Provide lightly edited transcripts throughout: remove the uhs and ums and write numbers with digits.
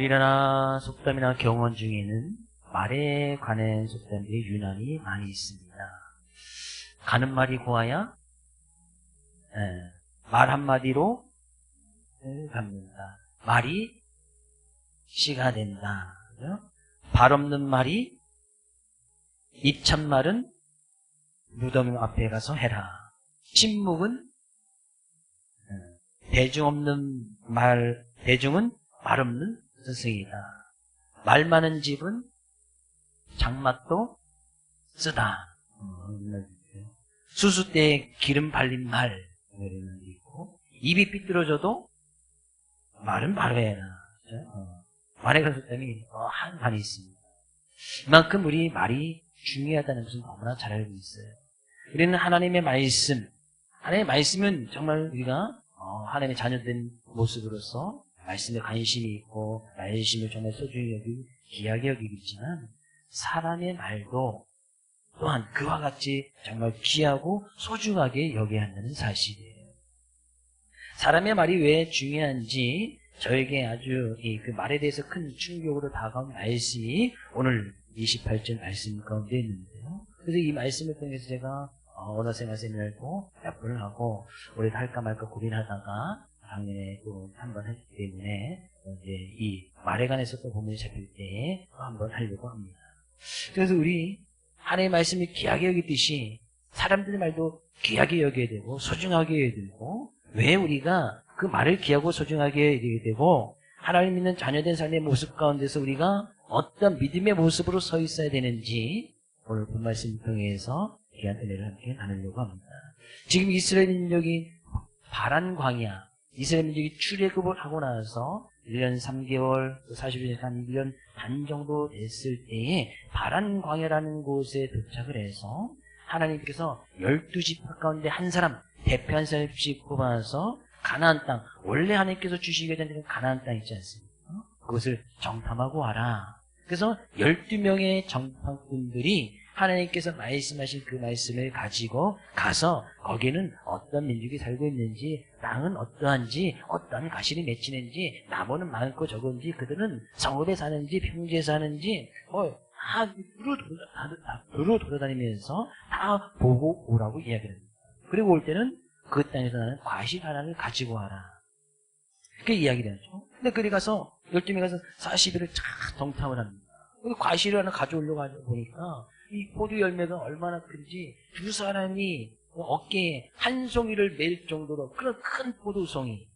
우리나라 속담이나 경언 중에는 말에 관한 속담들이 유난히 많이 있습니다. 가는 말이 고와야 말 한마디로 갚는다. 말이 씨가 된다. 발 없는 말이 입찬 말은 무덤 앞에 가서 해라. 침묵은 대중은 말 없는 스승이다. 말 많은 집은 장맛도 쓰다. 수수대에 기름 발린 말 이런 게 있고, 입이 삐뚤어져도 말은 바로 해라. 말에 관한 속담이 한반이 있습니다. 이만큼 우리 말이 중요하다는 것은 너무나 잘 알고 있어요. 우리는 하나님의 말씀은 정말 우리가 하나님의 자녀된 모습으로서 말씀에 관심이 있고 말씀을 정말 소중히 여기고 귀하게 여기고 있지만, 사람의 말도 또한 그와 같이 정말 귀하고 소중하게 여겨야 한다는 사실이에요. 사람의 말이 왜 중요한지 저에게 아주 그 말에 대해서 큰 충격으로 다가온 말씀이 오늘 28절 말씀 가운데 있는데요. 그래서 이 말씀을 통해서 제가 언어생활 세미나도 몇 번을 하고 올해도 할까 말까 고민하다가 작년에 또 한 번 했기 때문에 이제 이 말에 관해서 또 고민이 잡힐 때 한번 하려고 합니다. 그래서 우리 하나님의 말씀을 귀하게 여기듯이 사람들의 말도 귀하게 여겨야 되고 소중하게 여겨야 되고, 왜 우리가 그 말을 귀하고 소중하게 여겨야 되고 하나님 믿는 자녀된 삶의 모습 가운데서 우리가 어떤 믿음의 모습으로 서 있어야 되는지 오늘 본 말씀 통해서 귀한 은혜를 함께 나누려고 합니다. 지금 이스라엘 민족이 바란 광야, 이스라엘 민족이 출애굽을 하고 나서 1년 3개월, 40일에서 한 1년 반 정도 됐을 때에 바란 광야라는 곳에 도착을 해서 하나님께서 12지파 가운데 한 사람, 대표 한 사람씩 뽑아서 가나안 땅, 원래 하나님께서 주시게 된 가나안 땅 있지 않습니까? 그것을 정탐하고 와라. 그래서 12명의 정탐꾼들이 하나님께서 말씀하신 그 말씀을 가지고 가서 거기는 어떤 민족이 살고 있는지, 땅은 어떠한지, 어떤 가시를 맺히는지, 나무는 많고 적은지, 그들은 성읍에 사는지 평지에 사는지 다 두루 돌아다니면서 다 보고 오라고 이야기를 합니다. 그리고 올 때는 그 땅에서 나는 과실 하나를 가지고 와라. 그렇게 이야기를 하죠. 근데 그리 가서 12명이 가서 40일을 쫙 정탐을 합니다. 과실을 하나 가져오려고 보니까 이 포도 열매가 얼마나 큰지 두 사람이 어깨에 한 송이를 맬 정도로 그런 큰 포도송이,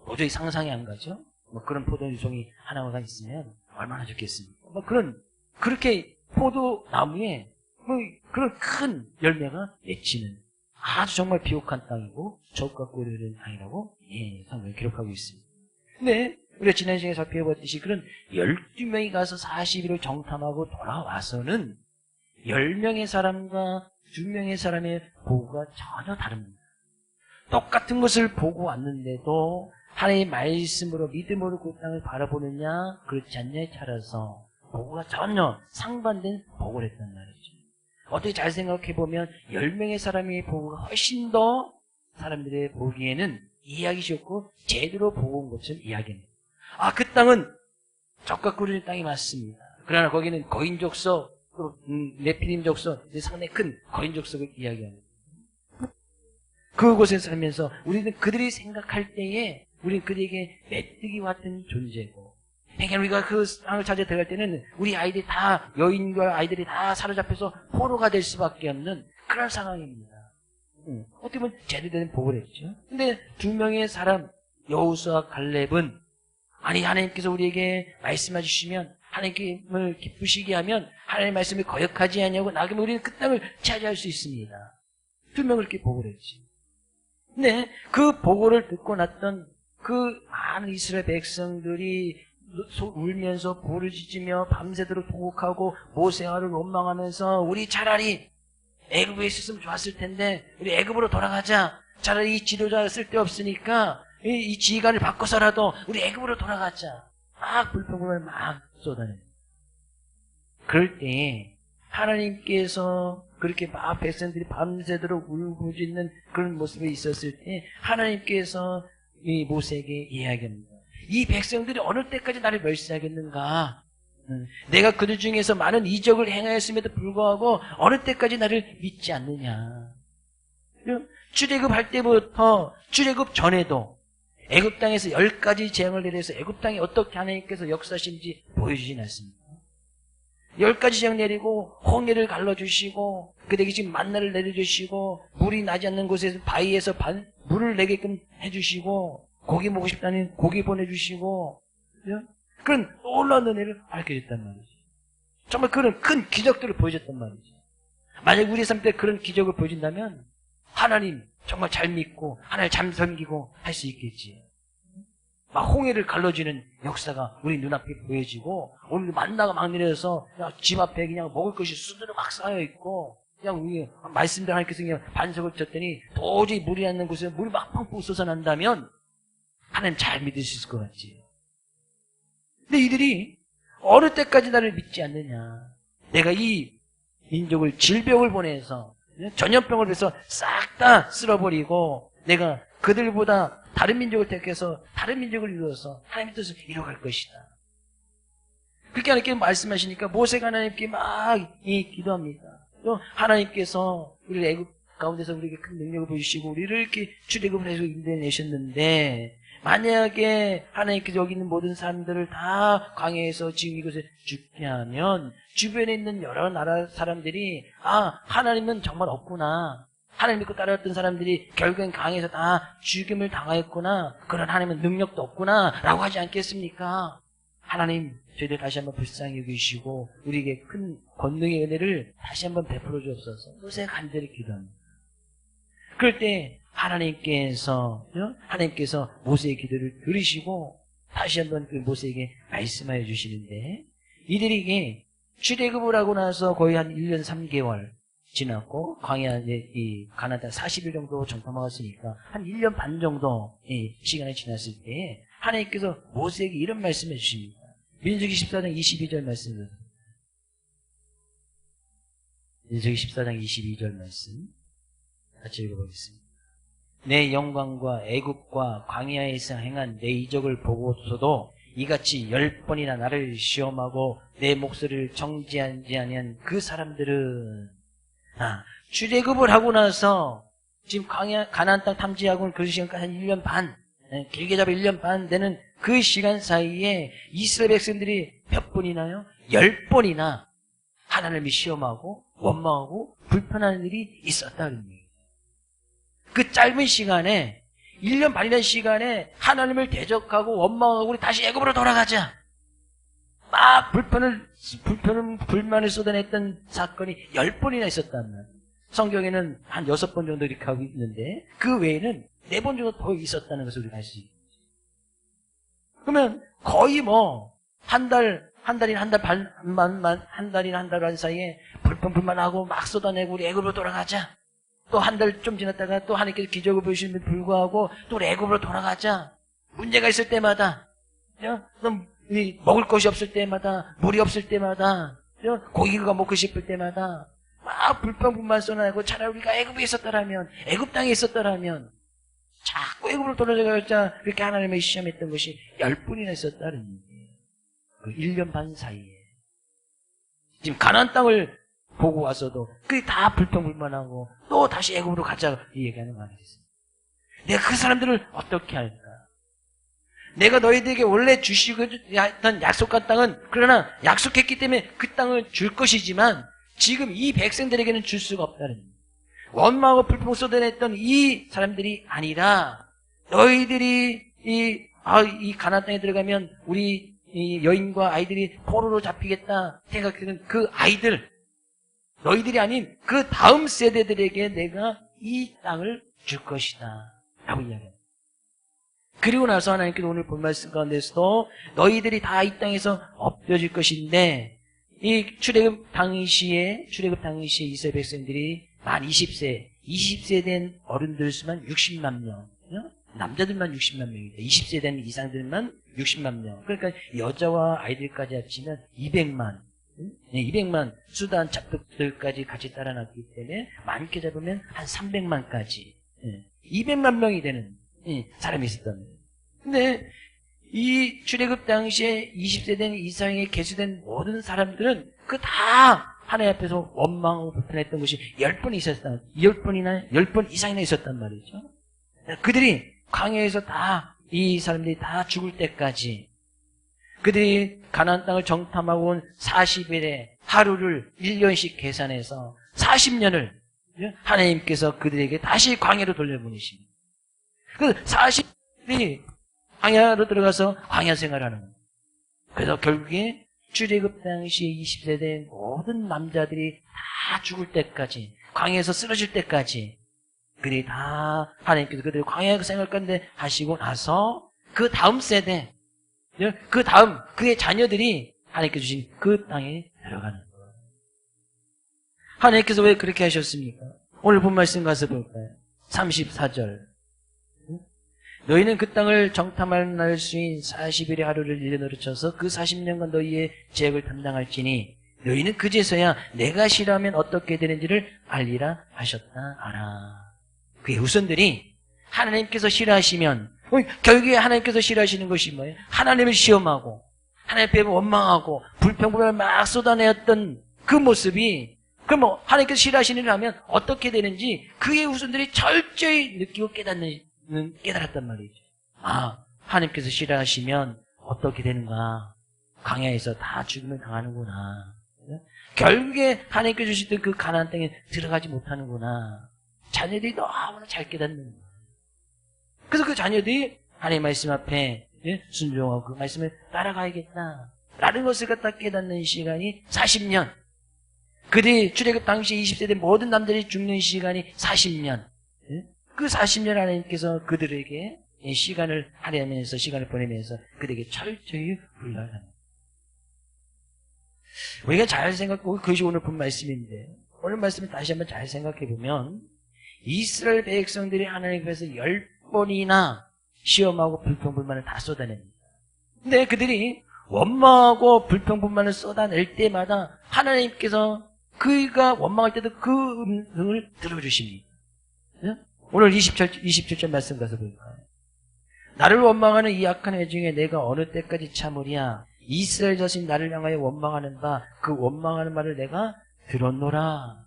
도저히 상상이 안 가죠? 그런 포도송이 하나가 있으면 얼마나 좋겠습니까? 그렇게 포도나무에 그런 큰 열매가 맺히는 아주 정말 비옥한 땅이고 적과 꿀이 흐르는 땅이라고 성경에 기록하고 있습니다. 근데 우리가 지난 시간에 살펴봤듯이 그런 12명이 가서 40일을 정탐하고 돌아와서는 10명의 사람과 2명의 사람의 보고가 전혀 다릅니다. 똑같은 것을 보고 왔는데도 하나님의 말씀으로 믿음으로 그 땅을 바라보느냐 그렇지 않냐에 따라서 보고가 전혀 상반된 보고를 했단 말이죠. 어떻게 잘 생각해보면 10명의 사람의 보고가 훨씬 더 사람들의 보기에는 이해하기 쉽고 제대로 보고 온 것처럼 이야기합니다. 그 땅은 적과 꿀의 땅이 맞습니다. 그러나 거기는 거인족속, 네피림 족속, 상당히 큰 거인족속을 이야기합니다. 그곳에 살면서 우리는 그들이 생각할 때에 우리는 그들에게 메뚜기 같은 존재고, 그러니까 우리가 그 땅을 찾아 들어갈 때는 우리 아이들이 다, 여인과 아이들이 다 사로잡혀서 포로가 될 수밖에 없는 그런 상황입니다. 어떻게 보면 제대로 된 보고를 했죠. 근데 2명의 사람, 여호수아와 갈렙은 하나님께서 우리에게 말씀해 주시면 하나님을 기쁘시게 하면 하나님의 말씀을 거역하지 않냐고 나가면 우리는 그 땅을 차지할 수 있습니다. 2명을 이렇게 보고를 했지. 근데 그 보고를 듣고 났던 그 많은 이스라엘 백성들이 울면서 부르짖으며 밤새도록 통곡하고 모세아를 원망하면서 우리 차라리 애굽에 있었으면 좋았을 텐데 우리 애굽으로 돌아가자. 차라리 이 지도자 쓸데없으니까 이 지휘관을 바꿔서라도 우리 애굽으로 돌아가자. 막 불평을 막 쏟아내요. 그럴 때에 하나님께서 그렇게 막 백성들이 밤새도록 울고 짖는 그런 모습이 있었을 때 하나님께서 이 모세에게 이야기합니다. 이 백성들이 어느 때까지 나를 멸시하겠는가? 내가 그들 중에서 많은 이적을 행하였음에도 불구하고 어느 때까지 나를 믿지 않느냐? 출애굽할 때부터 출애굽 전에도 애굽 땅에서 10가지 재앙을 내려서 애굽 땅에 어떻게 하나님께서 역사하신지 보여주진 않습니다. 10가지 재앙 내리고 홍해를 갈라주시고 그들에게 지금 만나를 내려주시고 물이 나지 않는 곳에서 바위에서 물을 내게끔 해주시고 고기 먹고 싶다니 고기 보내주시고 그런 놀라운 은혜를 알려줬단 말이죠. 정말 그런 큰 기적들을 보여줬단 말이죠. 만약 우리 삶 때 그런 기적을 보여준다면 하나님 정말 잘 믿고 하나님 잘 섬기고 할 수 있겠지. 막 홍해를 갈라지는 역사가 우리 눈앞에 보여지고 오늘 만나가 막 내려서 집 앞에 그냥 먹을 것이 수두룩 막 쌓여있고 그냥 우리 말씀대로 하나님께서 그냥 반석을 쳤더니 도저히 물이 않는 곳에 물이 막 펑펑 솟아난다면 하나님 잘 믿을 수 있을 것 같지. 근데 이들이 어느 때까지 나를 믿지 않느냐. 내가 이 민족을 질병을 보내서 전염병을 해서 싹 다 쓸어버리고 내가 그들보다 다른 민족을 택해서 다른 민족을 이루어서 하나님의 뜻을 이뤄갈 것이다. 그렇게 하나님께 말씀하시니까 모세가 하나님께 막 기도합니다. 또 하나님께서 우리를 애굽 가운데서 우리에게 큰 능력을 보여주시고 우리를 이렇게 출애굽을 해서 인도내셨는데 만약에 하나님께서 여기 있는 모든 사람들을 다 광야에서 지금 이곳에 죽게 하면 주변에 있는 여러 나라 사람들이 하나님은 정말 없구나. 하나님 믿고 따라왔던 사람들이 결국엔 강에서 다 죽임을 당하였구나. 그런 하나님은 능력도 없구나 라고 하지 않겠습니까? 하나님 저희들 다시 한번 불쌍히 여기시고 우리에게 큰 권능의 은혜를 다시 한번 베풀어 주옵소서. 모세가 간절히 기도합니다. 그럴 때 하나님께서 모세의 기도를 들으시고 다시 한번 그 모세에게 말씀하여 주시는데 이들에게 출애굽을 하고 나서 거의 한 1년 3개월 지났고 광야 이 가나안 땅 40일 정도 정탐하였으니까 한 1년 반 정도 시간이 지났을 때 하나님께서 모세에게 이런 말씀해 주십니다. 민수기 14장 22절 말씀입니다. 민수기 14장 22절 말씀 같이 읽어보겠습니다. 내 영광과 애굽과 광야에서 행한 내 이적을 보고서도 이같이 10번이나 나를 시험하고 내 목소리를 정지하지 아니한 그 사람들은 출애굽을 하고 나서 지금 가나안 땅 탐지하고는 그 시간까지 한 1년 반, 길게 잡아 1년 반 되는 그 시간 사이에 이스라엘 백성들이 몇 번이나요? 10번이나 하나님을 시험하고 원망하고 불편한 일이 있었다는 얘기예요. 그 짧은 시간에 1년 반이라는 시간에 하나님을 대적하고 원망하고 우리 다시 애굽으로 돌아가자. 막 불만을 쏟아냈던 사건이 10번이나 있었단 말이에요. 성경에는 한 6번 정도 이렇게 하고 있는데 그 외에는 4번 정도 더 있었다는 것을 우리가 알 수 있어요. 그러면 거의 한 달이나 한 달 반 사이에 불만하고 막 쏟아내고 우리 애굽으로 돌아가자. 또 한 달 좀 지났다가 또 하나님께서 기적을 보여주심에도 불구하고 또 우리 애굽으로 돌아가자. 문제가 있을 때마다 먹을 것이 없을 때마다 물이 없을 때마다 고기가 먹고 싶을 때마다 막 불평불만 쏟아내고 차라리 우리가 애굽에 있었더라면 애굽 땅에 있었더라면 자꾸 애굽으로 돌아가자 그렇게 하나님을 시험했던 것이 10번이나 있었다는 얘기예요. 그 1년 반 사이에 지금 가나안 땅을 보고 와서도 그게 다 불평불만하고 또 다시 애굽으로 가자 이 얘기하는 말이겠습니다. 내가 그 사람들을 어떻게 할까? 내가 너희들에게 원래 주시고 했던 약속한 땅은 그러나 약속했기 때문에 그 땅을 줄 것이지만 지금 이 백성들에게는 줄 수가 없다는 거예요. 원망하고 불평 쏟아냈던 이 사람들이 아니라 너희들이 이 가나안 땅에 들어가면 우리 이 여인과 아이들이 포로로 잡히겠다 생각하는 그 아이들 너희들이 아닌 그 다음 세대들에게 내가 이 땅을 줄 것이다 라고 이야기합니다. 그리고 나서 하나님께서 오늘 본 말씀 가운데서도 너희들이 다 이 땅에서 엎드질 것인데 이 출애굽 당시에 이스라엘 백성들이 만 20세 된 어른들 수만 60만 명, 남자들만 60만 명입니다. 20세 된 이상들만 60만 명. 그러니까 여자와 아이들까지 합치면 200만 수단 잡독들까지 같이 따라놨기 때문에 많게 잡으면 한 300만까지 200만 명이 되는 사람이 있었답니다. 근데 이 출애굽 당시에 20세 된 이상에 계수된 모든 사람들은 그 다 하나님 앞에서 원망하고 불편했던 것이 10번 있었다. 10번 이상이나 있었단 말이죠. 그들이 광야에서 이 사람들이 다 죽을 때까지 그들이 가나안 땅을 정탐하고 온 40일의 하루를 1년씩 계산해서 40년을 하나님께서 그들에게 다시 광야로 돌려보내십니다. 그 40일이 광야로 들어가서 광야 생활하는 거예요. 그래서 결국에 출애굽 당시 20세 된 모든 남자들이 다 죽을 때까지, 광야에서 쓰러질 때까지 그들이 다 하나님께서 그들의 광야 생활 가운데 하시고 나서 그 다음 세대, 그 다음 그의 자녀들이 하나님께서 주신 그 땅에 들어가는 거예요. 하나님께서 왜 그렇게 하셨습니까? 오늘 본 말씀 가서 볼까요? 34절. 너희는 그 땅을 정탐할 날 수인 40일의 하루를 1년으로 쳐서 그 40년간 너희의 죄악을 담당할지니 너희는 그제서야 내가 싫어하면 어떻게 되는지를 알리라 하셨다 알아. 그의 후손들이 하나님께서 싫어하시면 결국에 하나님께서 싫어하시는 것이 뭐예요? 하나님을 시험하고 하나님 앞에 원망하고 불평불만을 막 쏟아내었던 그 모습이 그럼 하나님께서 싫어하시는 일 하면 어떻게 되는지 그의 후손들이 철저히 느끼고 깨달았단 말이죠. 하나님께서 싫어하시면 어떻게 되는가? 광야에서 다 죽음을 당하는구나. 결국에 하나님께서 주시던 그 가나안 땅에 들어가지 못하는구나. 자녀들이 너무나 잘 깨닫는 거예요. 그래서 그 자녀들이 하나님 말씀 앞에 순종하고 그 말씀을 따라가야겠다 라는 것을 갖다 깨닫는 시간이 40년. 그들이 출애굽 당시 20세 된 모든 남들이 죽는 시간이 40년. 그 40년 하나님께서 그들에게 시간을 할애하면서 시간을 보내면서 그들에게 철저히 훈련합니다. 우리가 잘 생각하고 그것이 오늘 본 말씀인데 오늘 말씀을 다시 한번 잘 생각해 보면 이스라엘 백성들이 하나님 앞에서 10번이나 시험하고 불평불만을 다 쏟아냅니다. 근데 그들이 원망하고 불평불만을 쏟아낼 때마다 하나님께서 그가 원망할 때도 그 음성을 들어주십니다. 오늘 27절 말씀 가서 볼까요? 나를 원망하는 이 악한 애 중에 내가 어느 때까지 참으랴? 이스라엘 자신 나를 향하여 원망하는 바 그 원망하는 말을 내가 들었노라.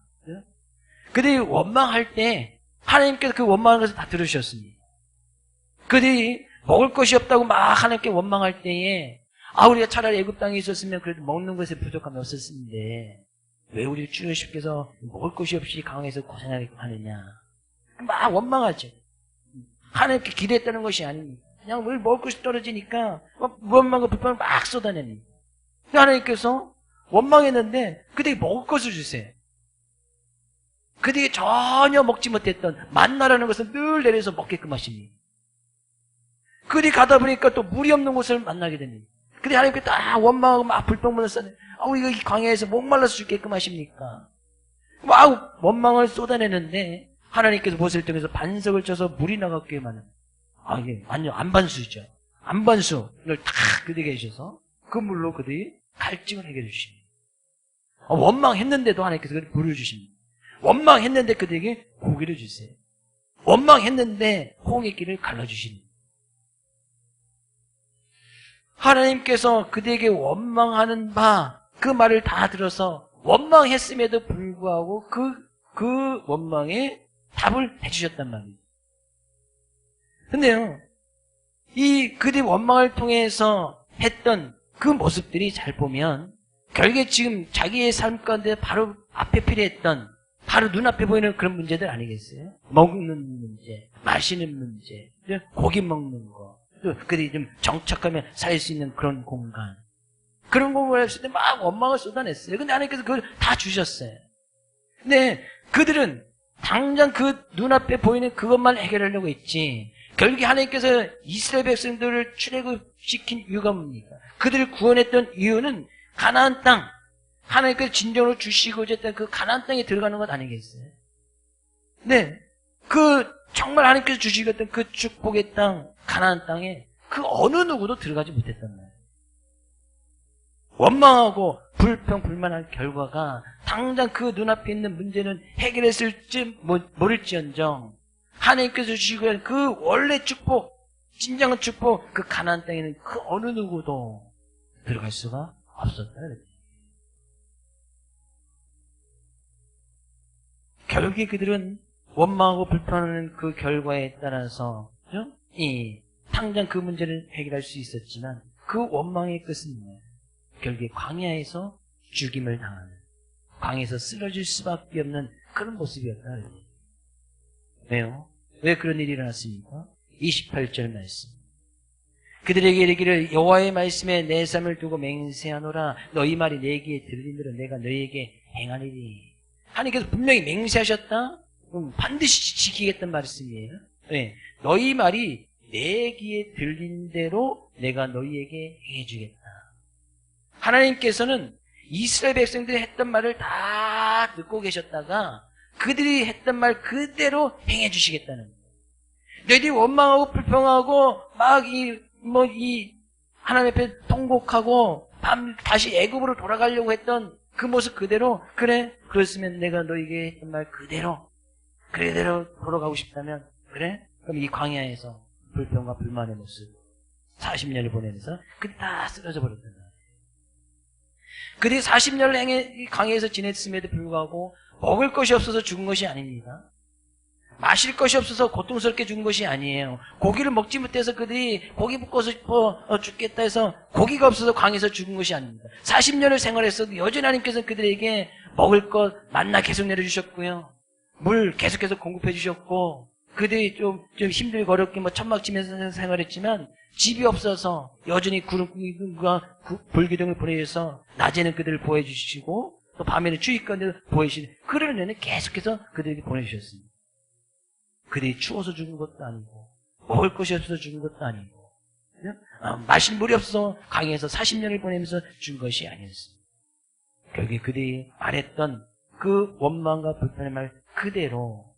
그들이 원망할 때 하나님께서 그 원망하는 것을 다 들으셨습니다. 그들이 먹을 것이 없다고 막 하나님께 원망할 때에 우리가 차라리 애굽 땅에 있었으면 그래도 먹는 것에 부족함이 없었는데 왜 우리 주님께서 먹을 것이 없이 강에서 고생하게 하느냐. 막 원망하죠. 하나님께 기대했다는 것이 아닙니다. 그냥 왜 먹을 것이 떨어지니까 원망과 불평을 막 쏟아냅니다. 하나님께서 원망했는데 그들이 먹을 것을 주세요. 그들이 전혀 먹지 못했던 만나라는 것을 늘 내려서 먹게끔 하십니다. 그들이 가다 보니까 또 물이 없는 곳을 만나게 됩니다. 그들이 하나님께 딱 원망하고 막 불평문을 써내. 이거 이 광야에서 목말라서 죽게끔 하십니까? 막 원망을 쏟아내는데 하나님께서 못을 통해서 반석을 쳐서 물이 나가게 하는. 이게 완전 안반수죠. 안반수를 다 그들에게 해주셔서 그 물로 그들이 갈증을 해결해 주십니다. 원망했는데도 하나님께서 그들 물을 주십니다. 원망했는데 그들에게 고기를 주세요. 원망했는데 홍해 길을 갈라주십니다. 하나님께서 그들에게 원망하는 바 그 말을 다 들어서 원망했음에도 불구하고 그 원망에 답을 해주셨단 말이에요. 근데요, 그들이 원망을 통해서 했던 그 모습들이 잘 보면 결국에 지금 자기의 삶 가운데 바로 앞에 필요했던 바로 눈앞에 보이는 그런 문제들 아니겠어요? 먹는 문제, 마시는 문제, 고기 먹는 거, 또 그들이 좀 정착하면 살 수 있는 그런 공간. 그런 공간을 했을 때 막 원망을 쏟아냈어요. 근데 하나님께서 그걸 다 주셨어요. 근데 그들은 당장 그 눈앞에 보이는 그것만 해결하려고 했지. 결국에 하나님께서 이스라엘 백성들을 출애굽시킨 이유가 뭡니까? 그들을 구원했던 이유는 가나안 땅, 하나님께서 진정으로 주시고자 했던 그 가나안 땅에 들어가는 것 아니겠어요? 네, 정말 하나님께서 주시고 했던 그 축복의 땅, 가나안 땅에 그 어느 누구도 들어가지 못했단 말이에요. 원망하고 불평, 불만한 결과가 당장 그 눈앞에 있는 문제는 해결했을지 모를지언정 하나님께서 주시고 그 원래 축복, 진정한 축복, 그 가나안 땅에는 그 어느 누구도 들어갈 수가 없었다. 결국에 그들은 원망하고 불평하는 그 결과에 따라서, 그죠? 당장 그 문제를 해결할 수 있었지만 그 원망의 끝은 뭐예요? 결국에 광야에서 죽임을 당하는, 광야에서 쓰러질 수밖에 없는 그런 모습이었다. 왜요? 왜 그런 일이 일어났습니까? 28절 말씀. 그들에게 이르기를 여호와의 말씀에 내 삶을 두고 맹세하노라. 너희 말이 내 귀에 들리므로 내가 너희에게 행하리니. 하나님께서 분명히 맹세하셨다? 그럼 반드시 지키겠다는 말씀이에요. 네. 너희 말이 내 귀에 들린 대로 내가 너희에게 행해주겠다. 하나님께서는 이스라엘 백성들이 했던 말을 다 듣고 계셨다가 그들이 했던 말 그대로 행해주시겠다는 거예요. 너희들이 원망하고 불평하고 막 하나님 앞에 통곡하고 다시 애굽으로 돌아가려고 했던 그 모습 그대로, 그래, 그랬으면 내가 너희에게 했던 말 그대로 돌아가고 싶다면, 그래? 그럼 이 광야에서 불평과 불만의 모습 40년을 보내면서 그게 다 쓰러져 버렸단 말이에요. 그들이 40년을 광야에서 지냈음에도 불구하고 먹을 것이 없어서 죽은 것이 아닙니다. 마실 것이 없어서 고통스럽게 죽은 것이 아니에요. 고기를 먹지 못해서 그들이 고기 먹고서 죽겠다 해서 고기가 없어서 광야에서 죽은 것이 아닙니다. 40년을 생활했어도 여전히 하나님께서 그들에게 먹을 것 만나 계속 내려주셨고요. 물 계속해서 공급해 주셨고, 그들이 좀 힘들고 어렵게 천막 치면서 생활했지만 집이 없어서 여전히 구름과 불기둥을 보내셔서 낮에는 그들을 보호해주시고 또 밤에는 주의가운데 보호해주시는 그런 은혜는 계속해서 그들에게 보내주셨습니다. 그들이 추워서 죽은 것도 아니고 먹을 것이 없어서 죽은 것도 아니고 마실 물이 없어서 강에서 40년을 보내면서 죽은 것이 아니었습니다. 결국에 그들이 말했던 그 원망과 불편의 말 그대로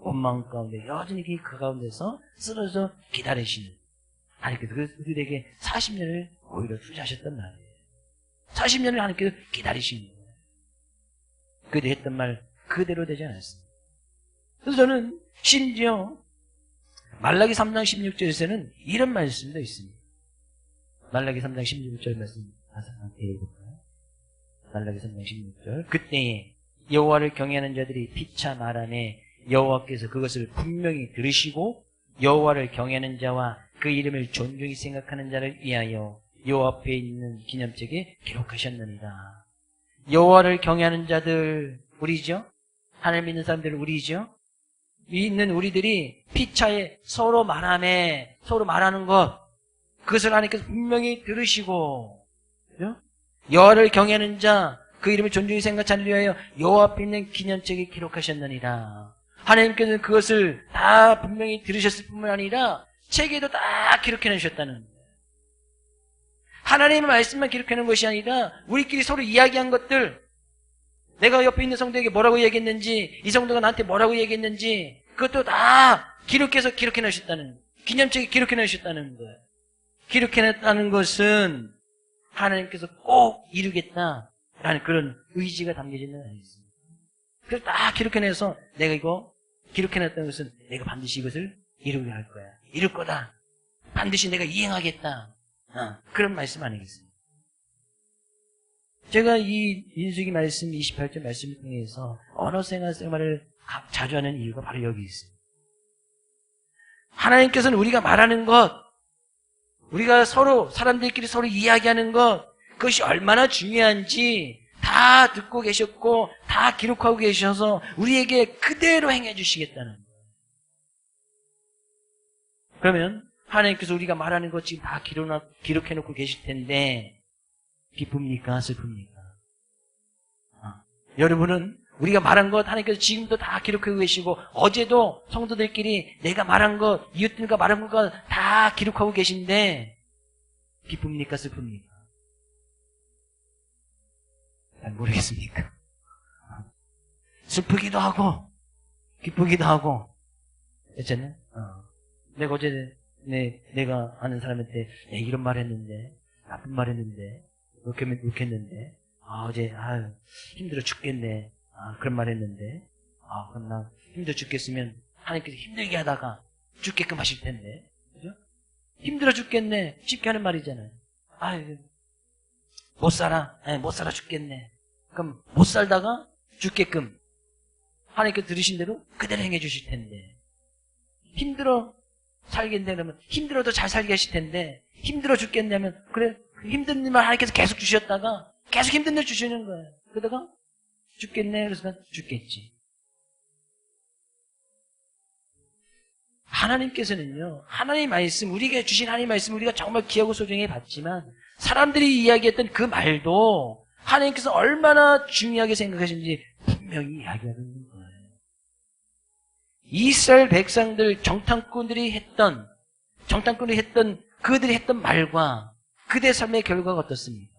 원망 가운데 여전히 그 가운데서 쓰러져 기다리시는 하나님께서 그들에게 40년을 오히려 투자하셨단 말이에요. 40년을 하나님께서 기다리시는 거예요. 그들이 했던 말 그대로 되지 않았습니다. 그래서 저는 심지어 말라기 3장 16절에서는 이런 말씀도 있습니다. 말라기 3장 16절 말씀 다시 읽어볼까요? 말라기 3장 16절. 그때에 여호와를 경외하는 자들이 피차 말하네 여호와께서 그것을 분명히 들으시고 여호와를 경외하는 자와 그 이름을 존중히 생각하는 자를 위하여 여호와 앞에 있는 기념책에 기록하셨느니라. 여호와를 경외하는 자들 우리죠? 하나님 믿는 사람들 우리죠? 있는 우리들이 피차에 서로 말하네, 서로 말하는 것 그것을 하나님께서 분명히 들으시고, 그죠? 여호와를 경외하는 자, 그 이름을 존중히 생각하는 위하여 여호와 앞에 있는 기념책에 기록하셨느니라. 하나님께서는 그것을 다 분명히 들으셨을 뿐만 아니라 책에도 다 기록해 놓으셨다는 거예요. 하나님의 말씀만 기록해 놓은 것이 아니라 우리끼리 서로 이야기한 것들, 내가 옆에 있는 성도에게 뭐라고 얘기했는지, 이 성도가 나한테 뭐라고 얘기했는지 그것도 다 기록해 놓으셨다는 거예요. 기념책에 기록해 놓으셨다는 거예요. 기록해 놨다는 것은 하나님께서 꼭 이루겠다라는 그런 의지가 담겨져 있는 아니겠습니까? 그걸 다 기록해 내서 내가 이거 기록해 놨다는 것은 내가 반드시 이것을 이루게 할 거야. 이룰 거다. 반드시 내가 이행하겠다. 그런 말씀 아니겠습니까? 제가 이 민수기 말씀 28절 말씀을 통해서 언어 생활을 자주 하는 이유가 바로 여기 있습니다. 하나님께서는 우리가 말하는 것, 우리가 서로 사람들끼리 서로 이야기하는 것, 그것이 얼마나 중요한지 다 듣고 계셨고 다 기록하고 계셔서 우리에게 그대로 행해 주시겠다는 거예요. 그러면 하나님께서 우리가 말하는 것 지금 다 기록해 놓고 계실 텐데 기쁩니까? 슬픕니까? 여러분은 우리가 말한 것 하나님께서 지금도 다 기록하고 계시고 어제도 성도들끼리 내가 말한 것, 이웃들과 말한 것 다 기록하고 계신데 기쁩니까? 슬픕니까? 잘 모르겠습니까? 슬프기도 하고 기쁘기도 하고 그렇잖아요? 내가 어제 내가 아는 사람한테 이런 말 했는데 나쁜 말 했는데 욕했는데 어제 힘들어 죽겠네. 그런 말 했는데 그럼 나 힘들어 죽겠으면 하나님께서 힘들게 하다가 죽게끔 하실 텐데 그죠? 힘들어 죽겠네. 쉽게 하는 말이잖아요. 아유, 못 살아. 못 살아 죽겠네. 그럼 못 살다가 죽게끔 하나님께서 들으신 대로 그대로 행해 주실 텐데, 힘들어 살겠네 그러면 힘들어도 잘 살게 하실 텐데, 힘들어 죽겠네 하면 그래, 그 힘든 일만 하나님께서 계속 주셨다가 계속 힘든 일 주시는 거예요. 그러다가 죽겠네 그래서 죽겠지. 하나님께서는요, 하나님 말씀, 우리에게 주신 하나님 말씀 우리가 정말 귀하고 소중히 봤지만, 사람들이 이야기했던 그 말도 하나님께서 얼마나 중요하게 생각하시는지 분명히 이야기하고 있는 거예요. 이스라엘 백성들, 정탐꾼들이 했던 그들이 했던 말과 그들의 삶의 결과가 어떻습니까?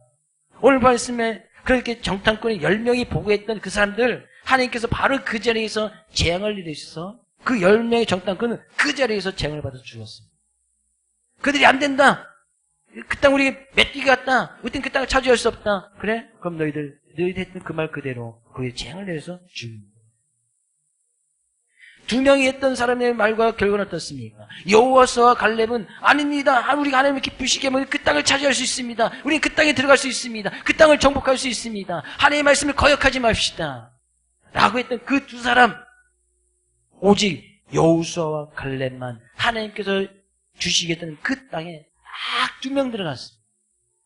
오늘 말씀에 그렇게 정탐꾼이 10명이 보고했던 그 사람들, 하나님께서 바로 그 자리에서 재앙을 일으키셔서 그 10명의 정탐꾼은 그 자리에서 재앙을 받아 죽었습니다. 그들이 안 된다. 그 땅 우리 메뚜기 같다. 우리는 그 땅을 차지할 수 없다. 그래? 그럼 너희들 했던 그 말 그대로 거기에 재앙을 내려서 죽는 거예요. 2명이 했던 사람의 말과 결과는 어떻습니까? 여호와서와 갈렙은 아닙니다. 우리가 하나님을 기쁘시게 하면 그 땅을 차지할 수 있습니다. 우리는 그 땅에 들어갈 수 있습니다. 그 땅을 정복할 수 있습니다. 하나님의 말씀을 거역하지 맙시다. 라고 했던 그 2사람, 오직 여호수아와 갈렙만 하나님께서 주시겠다는 그 땅에 딱 2명 들어갔습니다.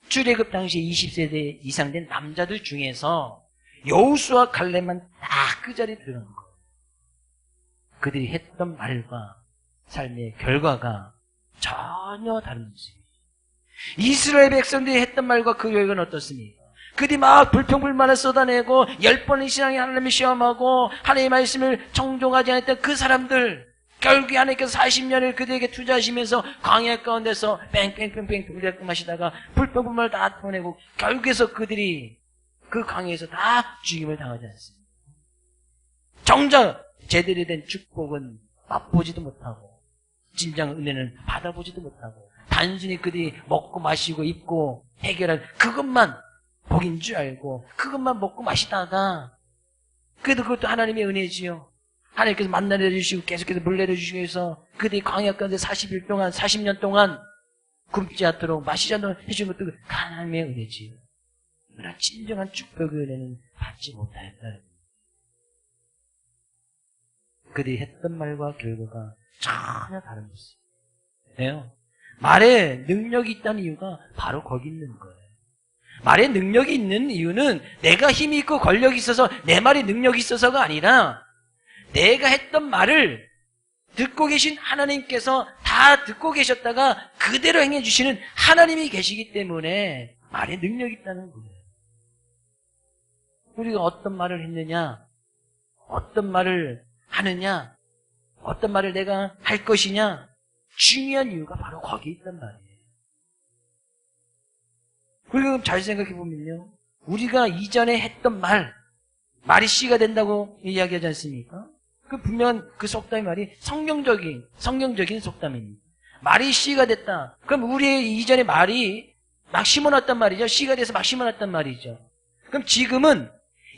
출애굽 당시에 20세대 이상 된 남자들 중에서 여호수아와 갈렙만 딱 그 자리에 들어간 거예요. 그들이 했던 말과 삶의 결과가 전혀 다른 모습이에요. 이스라엘 백성들이 했던 말과 그 결과는 어떻습니까? 그들이 막 불평불만을 쏟아내고 10번의 신앙의 하나님을 시험하고 하나님의 말씀을 청종하지 않았던 그 사람들, 결국에 하나님께서 40년을 그들에게 투자하시면서 광야 가운데서 뺑뺑뺑뺑 동작금 하시다가 불평불만을 다 터내고 결국에서 그들이 그 광야에서 다 죽임을 당하지 않습니다. 정작 제대로 된 축복은 맛보지도 못하고 진정 은혜는 받아보지도 못하고 단순히 그들이 먹고 마시고 입고 해결한 그것만 복인 줄 알고 그것만 먹고 마시다가, 그래도 그것도 하나님의 은혜지요. 하나님께서 만나 내려주시고 계속해서 물 내려주시고 해서 그들이 광야 가운데 40일 동안 40년 동안 굶지 않도록 마시지 않도록 해주신 것도 하나님의 은혜지요. 그러나 진정한 축복의 은혜는 받지 못하였다. 그들이 했던 말과 결과가 전혀 다른 것이에요. 말에 능력이 있다는 이유가 바로 거기 있는 거예요. 말에 능력이 있는 이유는 내가 힘이 있고 권력이 있어서 내 말에 능력이 있어서가 아니라 내가 했던 말을 듣고 계신 하나님께서 다 듣고 계셨다가 그대로 행해 주시는 하나님이 계시기 때문에 말에 능력이 있다는 거예요. 우리가 어떤 말을 했느냐, 어떤 말을 하느냐, 어떤 말을 내가 할 것이냐, 중요한 이유가 바로 거기에 있단 말이에요. 그리고 잘 생각해 보면요, 우리가 이전에 했던 말이 씨가 된다고 이야기하지 않습니까? 그 분명한 그 속담의 말이 성경적인 속담입니다. 말이 씨가 됐다. 그럼 우리의 이전의 말이 막 심어놨단 말이죠. 씨가 돼서 막 심어놨단 말이죠. 그럼 지금은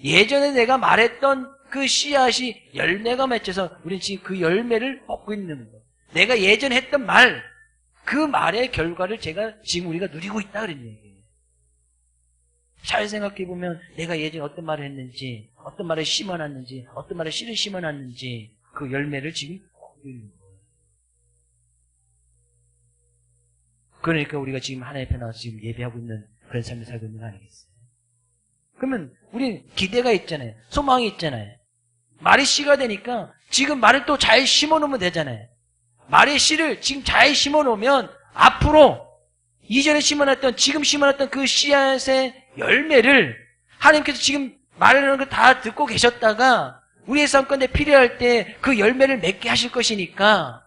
예전에 내가 말했던 그 씨앗이 열매가 맺혀서 우리는 지금 그 열매를 먹고 있는 거예요. 내가 예전에 했던 말, 그 말의 결과를 지금 우리가 누리고 있다 그런 얘기예요. 잘 생각해 보면 내가 예전에 어떤 말을 했는지, 어떤 말을 심어놨는지, 어떤 말을 씨를 심어놨는지 그 열매를 지금 먹고 있는 거예요. 그러니까 우리가 지금 하나님 앞에 나와서 지금 예배하고 있는 그런 삶을 살고 있는 거 아니겠어요? 그러면 우리 기대가 있잖아요. 소망이 있잖아요. 말이 씨가 되니까 지금 말을 또 잘 심어놓으면 되잖아요. 말의 씨를 지금 잘 심어놓으면 앞으로 이전에 심어놨던, 지금 심어놨던 그 씨앗의 열매를 하나님께서 지금 말하는 걸 다 듣고 계셨다가 우리의 삶 가운데 필요할 때 그 열매를 맺게 하실 것이니까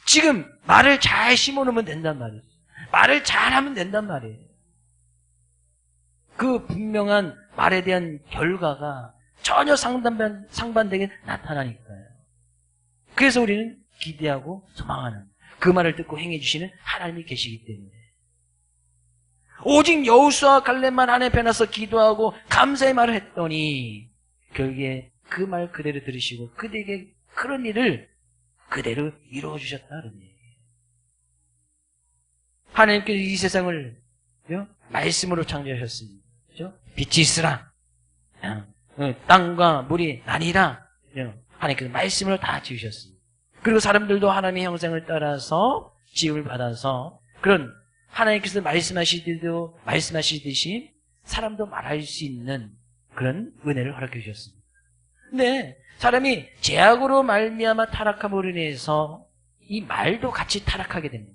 지금 말을 잘 심어놓으면 된단 말이에요. 말을 잘하면 된단 말이에요. 그 분명한 말에 대한 결과가 전혀 상반되게 나타나니까요. 그래서 우리는 기대하고 소망하는, 그 말을 듣고 행해주시는 하나님이 계시기 때문에 오직 여호수아와 갈렙만 하나님 앞에 나서 기도하고 감사의 말을 했더니 결국에 그 말 그대로 들으시고 그들에게 그런 일을 그대로 이루어주셨다는 얘기예요. 하나님께서 이 세상을 말씀으로 창조하셨습니다. 그죠? 빛이 있으라. 땅과 물이 나뉘라. 하나님께서 말씀으로 다 지으셨습니다. 그리고 사람들도 하나님의 형상을 따라서 지음을 받아서 그런 하나님께서 말씀하시듯이 사람도 말할 수 있는 그런 은혜를 허락해 주셨습니다. 근데 사람이 죄악으로 말미암아 타락함으로 인해서 이 말도 같이 타락하게 됩니다.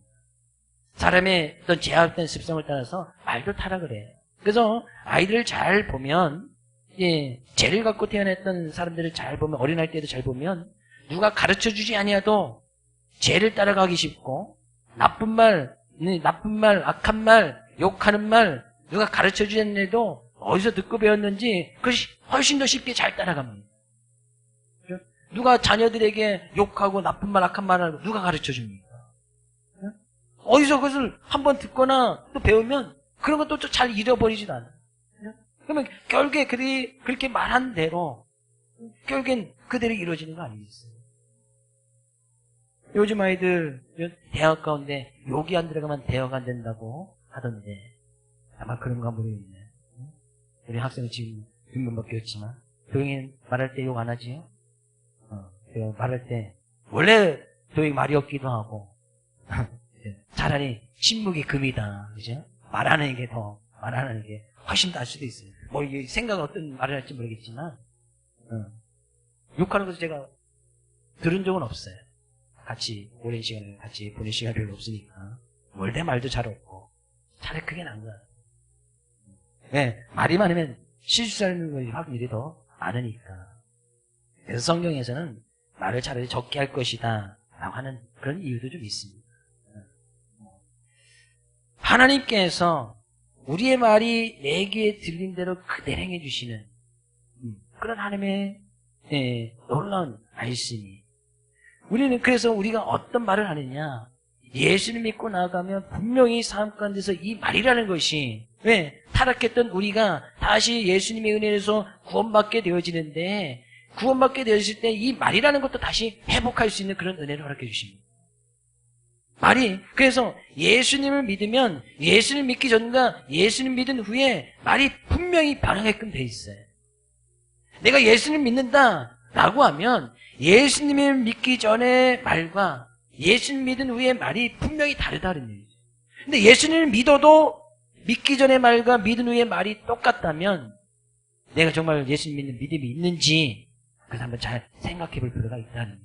사람의 어떤 죄악된 습성을 따라서 말도 타락을 해요. 그래서 아이들을 잘 보면 죄를 갖고 태어났던 사람들을 잘 보면 어린아이 때도 잘 보면 누가 가르쳐주지 아니어도 죄를 따라가기 쉽고 나쁜 말, 악한 말, 욕하는 말 누가 가르쳐주지 않아도 어디서 듣고 배웠는지 그것이 훨씬 더 쉽게 잘 따라갑니다. 누가 자녀들에게 욕하고 나쁜 말, 악한 말을 누가 가르쳐줍니까? 어디서 그것을 한번 듣거나 또 배우면 그런 것도 잘 잃어버리지도 않아요. 그러면 결국에 그렇게 말한 대로 결국엔 그대로 이루어지는 거 아니겠어요? 요즘 아이들 대학 가운데 욕이 안 들어가면 대화가 안 된다고 하던데 아마 그런가 모르겠네. 우리 학생은 지금 빈번밖에 없지만 도영이 말할 때 욕 안 하지요? 말할 때 원래 도영이 말이 없기도 하고 차라리 침묵이 금이다. 그죠? 말하는 게 훨씬 나을 수도 있어요. 뭐 이게 생각은 어떤 말을 할지 모르겠지만 욕하는 것을 제가 들은 적은 없어요. 같이 오랜 시간을 같이 보낼 시간이 별로 없으니까 원래 말도 잘 없고 차라리 그게 나은 거야. 말이 많으면 실수하는 확률이 더 많으니까. 그래서 성경에서는 말을 차라리 적게 할 것이다 라고 하는 그런 이유도 좀 있습니다. 하나님께서 우리의 말이 내 귀에 들린 대로 그대로 행해 주시는 그런 하나님의 놀라운 말씀이 우리는 그래서 우리가 어떤 말을 하느냐 예수를 믿고 나아가면 분명히 삶 가운데서 이 말이라는 것이 타락했던 우리가 다시 예수님의 은혜에서 구원받게 되어지는데 구원받게 되어질 때 이 말이라는 것도 다시 회복할 수 있는 그런 은혜를 허락해 주십니다. 말이 그래서 예수님을 믿으면 예수를 믿기 전과 예수님 믿은 후에 말이 분명히 변하게끔 돼 있어요. 내가 예수를 믿는다라고 하면 예수님을 믿기 전의 말과 예수님 믿은 후의 말이 분명히 다르다는 얘기죠. 근데 예수님을 믿어도 믿기 전의 말과 믿은 후의 말이 똑같다면 내가 정말 예수님 믿는 믿음이 있는지 그래서 한번 잘 생각해 볼 필요가 있다는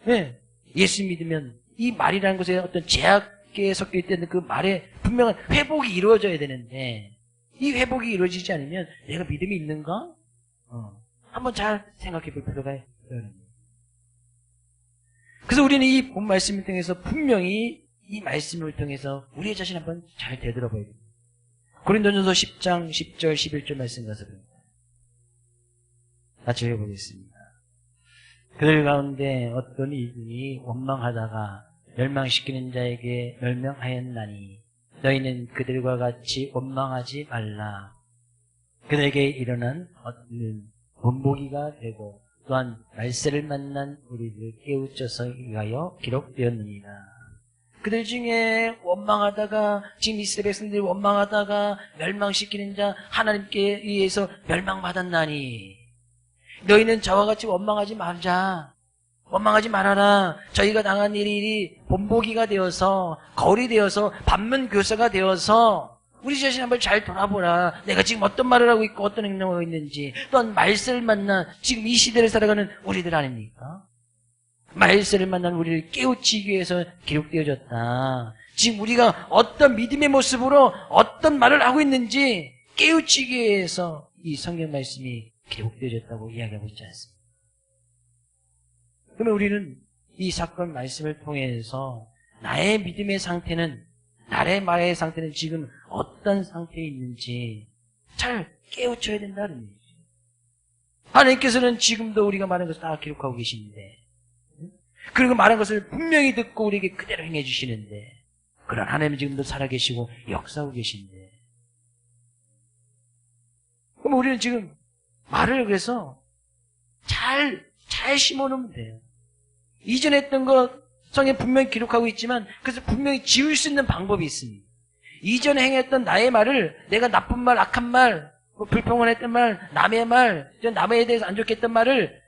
거예요. 예수님 믿으면 이 말이라는 것에 어떤 제약에 섞여 있다는 그 말에 분명한 회복이 이루어져야 되는데 이 회복이 이루어지지 않으면 내가 믿음이 있는가? 한번 잘 생각해 볼 필요가 있다는 거예요. 그래서 우리는 이 본 말씀을 통해서 분명히 이 말씀을 통해서 우리의 자신 한번 잘 되돌아봐야 됩니다. 고린도전서 10장 10절 11절 말씀 가서 같이 읽어보겠습니다. 그들 가운데 어떤 이들이 원망하다가 멸망시키는 자에게 멸망하였나니 너희는 그들과 같이 원망하지 말라. 그들에게 일어난 어떤 본보기가 되고 또한 말세를 만난 우리를 깨우쳐서 위하여 기록되었느니라. 그들 중에 원망하다가 지금 이스라엘 백성들이 원망하다가 멸망시키는 자 하나님께 의해서 멸망받았나니 너희는 저와 같이 원망하지 말자. 원망하지 말아라. 저희가 당한 일이 본보기가 되어서 거울이 되어서 반면교사가 되어서 우리 자신 한번 잘 돌아보라. 내가 지금 어떤 말을 하고 있고 어떤 행동을 하고 있는지 또한 말세를 만난 지금 이 시대를 살아가는 우리들 아닙니까? 말세를 만난 우리를 깨우치기 위해서 기록되어졌다. 지금 우리가 어떤 믿음의 모습으로 어떤 말을 하고 있는지 깨우치기 위해서 이 성경 말씀이 기록되어졌다고 이야기하고 있지 않습니까? 그러면 우리는 이 사건 말씀을 통해서 나의 믿음의 상태는 나의 말의 상태는 지금 어떤 상태에 있는지 잘 깨우쳐야 된다는 얘기죠. 하나님께서는 지금도 우리가 말한 것을 다 기록하고 계시는데 그리고 말한 것을 분명히 듣고 우리에게 그대로 행해 주시는데 그런 하나님은 지금도 살아계시고 역사하고 계신데 그럼 우리는 지금 말을 그래서 잘 심어놓으면 돼요. 이전에 했던 것 성경에 분명히 기록하고 있지만 그래서 분명히 지울 수 있는 방법이 있습니다. 이전에 행했던 나의 말을 내가 나쁜 말, 악한 말, 불평원했던 말, 남의 말, 남에 대해서 안 좋게 했던 말을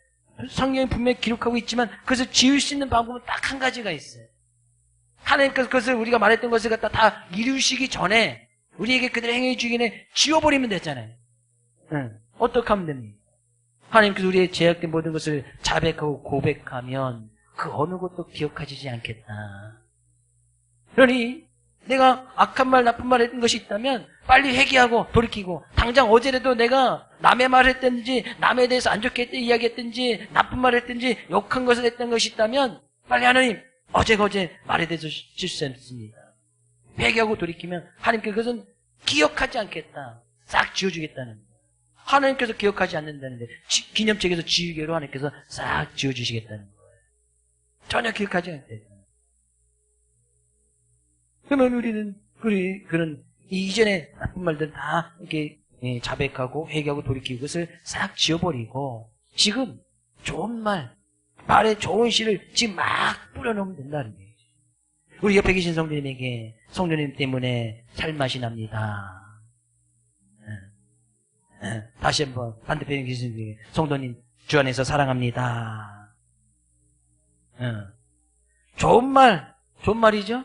성경이 분명히 기록하고 있지만 그것을 지울 수 있는 방법은 딱 한 가지가 있어요. 하나님께서 그것을 우리가 말했던 것을 갖다 다 이루시기 전에 우리에게 그대로 행해 주기 전에 지워버리면 됐잖아요. 어떻게 하면 됩니까? 하나님께서 우리의 죄악된 모든 것을 자백하고 고백하면 그 어느 것도 기억하지 않겠다. 그러니 내가 악한 말, 나쁜 말 했던 것이 있다면 빨리 회개하고 돌이키고 당장 어제라도 내가 남의 말을 했든지 남에 대해서 안 좋게 이야기했든지 나쁜 말을 했든지 욕한 것을 했던 것이 있다면 빨리 하나님 어제가 어제 말에 대해서 실수했습니다. 회개하고 돌이키면 하나님께 그것은 기억하지 않겠다. 싹 지워주겠다는 거예요. 하나님께서 기억하지 않는다는데 기념책에서 지우개로 하나님께서 싹 지워주시겠다는 거예요. 전혀 기억하지 않겠다. 그러면 우리는 그런 이전에 나쁜 말들 다 이렇게 자백하고 회개하고 돌이키고 그것을 싹 지워버리고 지금 좋은 말에 좋은 시를 지금 막 뿌려놓으면 된다는 거예요. 우리 옆에 계신 성도님에게 성도님 때문에 살맛이 납니다. 다시 한번 반대편에 계신 분에게 성도님 주 안에서 사랑합니다. 좋은 말이죠?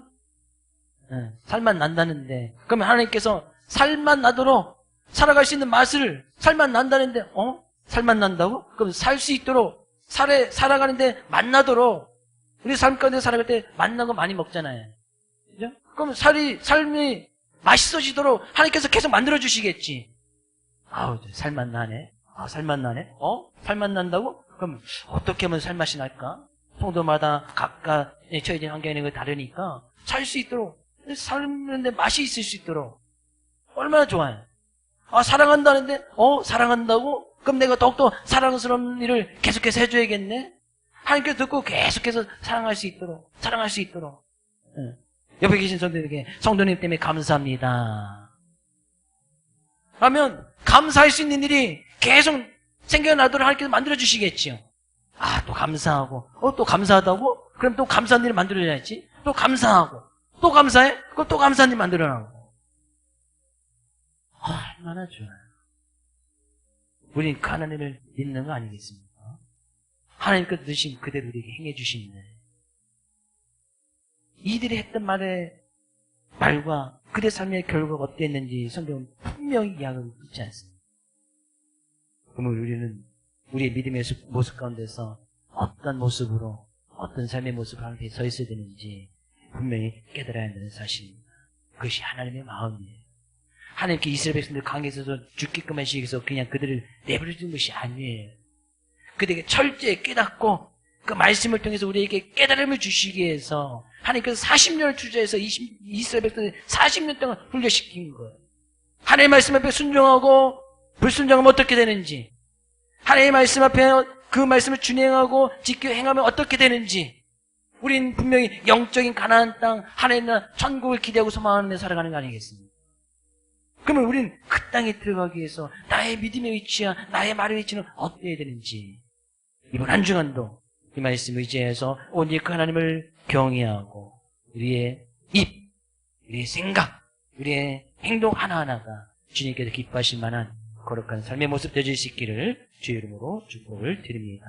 살만 난다는데 그러면 하나님께서 살만 나도록 살아갈 수 있는 맛을 살만 난다는데 살만 난다고? 그럼 살 수 있도록 살아가는데 맛나도록 우리 삶 가운데 살아갈 때 맛난 거 많이 먹잖아요. 그죠? 그럼 삶이 맛있어지도록 하나님께서 계속 만들어 주시겠지. 아우 살만 나네. 살만 나네. 살만 난다고? 그럼 어떻게 하면 살맛이 날까? 성도마다 각각 처해진 환경이 다르니까 살 수 있도록 살는데 맛이 있을 수 있도록 얼마나 좋아요. 사랑한다는데 사랑한다고? 그럼 내가 더욱더 사랑스러운 일을 계속해서 해줘야겠네. 하나님께서 듣고 계속해서 사랑할 수 있도록 옆에 계신 성도님에게 성도님 때문에 감사합니다 하면 감사할 수 있는 일이 계속 생겨나도록 하나님께서 만들어주시겠지요. 또 감사하고 또 감사하다고? 그럼 또 감사한 일을 만들어야지. 또 감사하고 또 감사해? 그럼 또 감사한 일 만들어나고. 얼마나 좋아요. 우린 그 하나님을 믿는 거 아니겠습니까? 하나님께서 드신 그대로 우리에게 행해 주시는데 이들이 했던 말과 그들의 삶의 결과가 어땠는지 성경은 분명히 이야기하고 있지 않습니까? 그러면 우리는 우리의 믿음의 모습 가운데서 어떤 모습으로 어떤 삶의 모습을 하나님께 서 있어야 되는지 분명히 깨달아야 한다는 사실입니다. 그것이 하나님의 마음이에요. 하나님께 이스라엘 백성들 강에서 죽게끔 하시기 위해서 그냥 그들을 내버려 둔 것이 아니에요. 그들에게 철저히 깨닫고 그 말씀을 통해서 우리에게 깨달음을 주시기 위해서 하나님께서 40년을 투자해서 이스라엘 백성들 40년 동안 훈련시킨 거예요. 하나님의 말씀 앞에 순종하고 불순종하면 어떻게 되는지, 하나님의 말씀 앞에 그 말씀을 준행하고 지켜 행하면 어떻게 되는지, 우린 분명히 영적인 가나안 땅, 하나님 나라 천국을 기대하고 소망하며 살아가는 거 아니겠습니까? 그러면 우린 그 땅에 들어가기 위해서 나의 믿음의 위치와 나의 말의 위치는 어때야 되는지, 이번 한 주간도 이 말씀을 의지해서 오직 그 하나님을 경외하고 우리의 입, 우리의 생각, 우리의 행동 하나하나가 주님께서 기뻐하실 만한 거룩한 삶의 모습 되어질 수 있기를 주의 이름으로 축복을 드립니다.